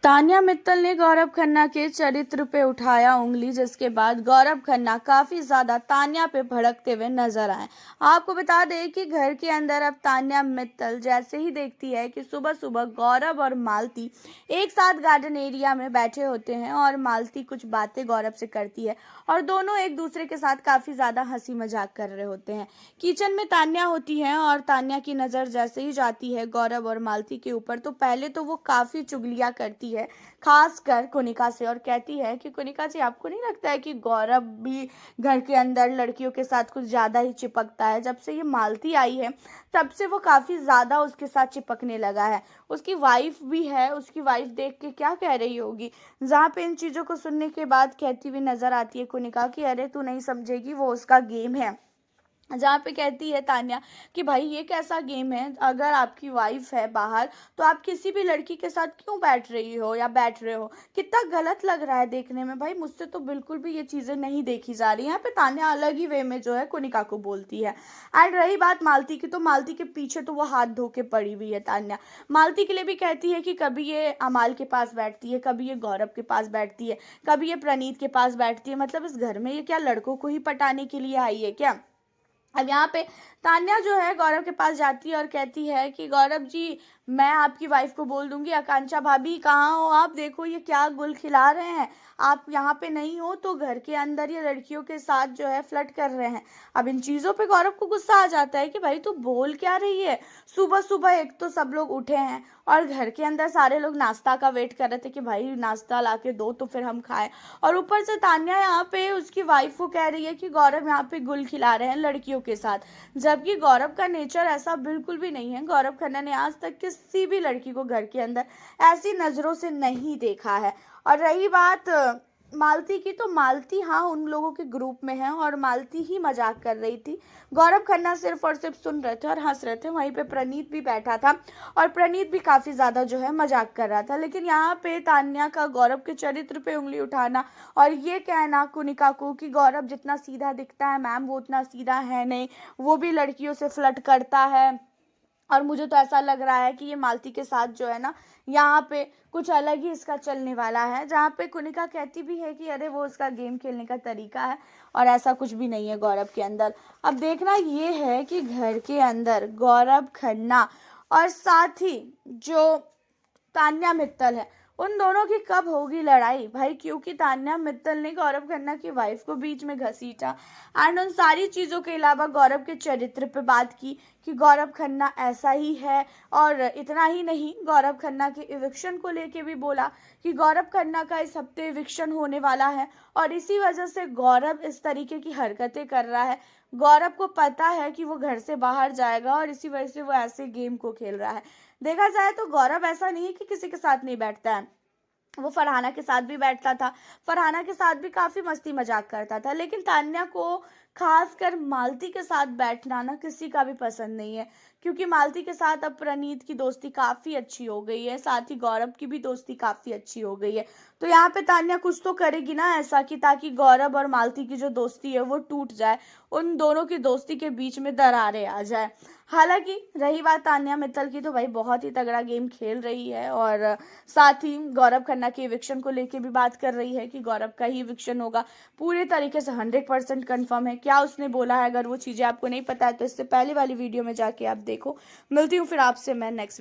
तान्या मित्तल ने गौरव खन्ना के चरित्र पे उठाया उंगली, जिसके बाद गौरव खन्ना काफी ज्यादा तान्या पे भड़कते हुए नजर आए। आपको बता दें कि घर के अंदर अब तान्या मित्तल जैसे ही देखती है कि सुबह सुबह गौरव और मालती एक साथ गार्डन एरिया में बैठे होते हैं और मालती कुछ बातें गौरव से करती है और दोनों एक दूसरे के साथ काफी ज्यादा हंसी मजाक कर रहे होते हैं। किचन में तान्या होती है और तान्या की नजर जैसे ही जाती है गौरव और मालती के ऊपर, तो पहले तो वो काफी चुगलियां करती है, खास कर कुनिका से, और कहती है कि कुनिका जी, आपको नहीं लगता है कि गौरव भी घर के अंदर लड़कियों के साथ कुछ ज्यादा ही चिपकता है? जब से ये मालती आई है तब से वो काफी ज्यादा उसके साथ चिपकने लगा है। उसकी वाइफ भी है, उसकी वाइफ देख के क्या कह रही होगी? जहाँ पे इन चीजों को सुनने के बाद कहती हुई नजर आती है कुनिका कि अरे तू नहीं समझेगी, वो उसका गेम है। जहाँ पे कहती है तान्या कि भाई ये कैसा गेम है, अगर आपकी वाइफ है बाहर तो आप किसी भी लड़की के साथ क्यों बैठ रही हो या बैठ रहे हो? कितना गलत लग रहा है देखने में भाई, मुझसे तो बिल्कुल भी ये चीजें नहीं देखी जा रही। यहाँ पे तान्या अलग ही वे में जो है कुनिका को बोलती है। एंड रही बात मालती की, तो मालती के पीछे तो वो हाथ धो के पड़ी हुई है तान्या। मालती के लिए भी कहती है कि कभी ये अमाल के पास बैठती है, कभी ये गौरव के पास बैठती है, कभी ये प्रणीत के पास बैठती है। मतलब इस घर में ये क्या लड़कों को ही पटाने के लिए आई है क्या? अब यहाँ पे तान्या जो है गौरव के पास जाती है और कहती है कि गौरव जी, मैं आपकी वाइफ को बोल दूंगी, आकांक्षा भाभी कहाँ हो आप? देखो ये क्या गुल खिला रहे हैं, आप यहाँ पे नहीं हो तो घर के अंदर ये लड़कियों के साथ जो है फ्लर्ट कर रहे हैं। अब इन चीजों पे गौरव को गुस्सा आ जाता है कि भाई तू बोल क्या रही है? सुबह सुबह एक तो सब लोग उठे हैं और घर के अंदर सारे लोग नाश्ता का वेट कर रहे थे कि भाई नाश्ता ला के दो तो फिर हम खाएं, और ऊपर से तान्या यहाँ पे उसकी वाइफ को कह रही है कि गौरव यहाँ पे गुल खिला रहे हैं लड़कियों के साथ, जबकि गौरव का नेचर ऐसा बिल्कुल भी नहीं है। गौरव खन्ना ने आज तक किसी भी लड़की को घर के अंदर ऐसी नजरों से नहीं देखा है। और रही बात मालती की, तो मालती हाँ उन लोगों के ग्रुप में है और मालती ही मजाक कर रही थी। गौरव खन्ना सिर्फ और सिर्फ सुन रहे थे और हंस रहे थे। वहीं पे प्रणीत भी बैठा था और प्रणीत भी काफी ज्यादा जो है मजाक कर रहा था। लेकिन यहाँ पे तान्या का गौरव के चरित्र पे उंगली उठाना और ये कहना कुनिका को कि गौरव जितना सीधा दिखता है मैम वो उतना सीधा है नहीं, वो भी लड़कियों से फ्लर्ट करता है। और मुझे तो ऐसा लग रहा है कि ये मालती के साथ जो है ना, यहाँ पे कुछ अलग ही इसका चलने वाला है। जहाँ पे कुनिका कहती भी है कि अरे वो उसका गेम खेलने का तरीका है और ऐसा कुछ भी नहीं है गौरव के अंदर। अब देखना ये है कि घर के अंदर गौरव खन्ना और साथ ही जो तान्या मित्तल है, उन दोनों की कब होगी लड़ाई भाई, क्योंकि तान्या मित्तल ने गौरव खन्ना की वाइफ को बीच में घसीटा एंड उन सारी चीजों के अलावा गौरव के चरित्र पे बात की कि गौरव खन्ना ऐसा ही है। और इतना ही नहीं, गौरव खन्ना के इविक्शन को लेके भी बोला कि गौरव खन्ना का इस हफ्ते इविक्शन होने वाला है और इसी वजह से गौरव इस तरीके की हरकतें कर रहा है। गौरव को पता है कि वो घर से बाहर जाएगा और इसी वजह से वो ऐसे गेम को खेल रहा है। देखा जाए तो गौरव ऐसा नहीं है कि किसी के साथ नहीं बैठता है, वो फरहाना के साथ भी बैठता था, फरहाना के साथ भी काफी मस्ती मजाक करता था। लेकिन तान्या को खासकर मालती के साथ बैठना ना किसी का भी पसंद नहीं है, क्योंकि मालती के साथ अब प्रणीत की दोस्ती काफी अच्छी हो गई है, साथ ही गौरव की भी दोस्ती काफी अच्छी हो गई है। तो यहाँ पे तान्या कुछ तो करेगी ना ऐसा कि ताकि गौरव और मालती की जो दोस्ती है वो टूट जाए, उन दोनों की दोस्ती के बीच में दरारें आ जाए। हालांकि रही बात तान्या मित्तल की, तो भाई बहुत ही तगड़ा गेम खेल रही है और साथ ही गौरव खन्ना के इविक्शन को लेके भी बात कर रही है कि गौरव का ही इविक्शन होगा। पूरे तरीके से 100% कंफर्म है। क्या उसने बोला है, अगर वो चीजें आपको नहीं पता है तो इससे पहले वाली वीडियो में जाके आप देखो। मिलती हूँ फिर आपसे मैं नेक्स्ट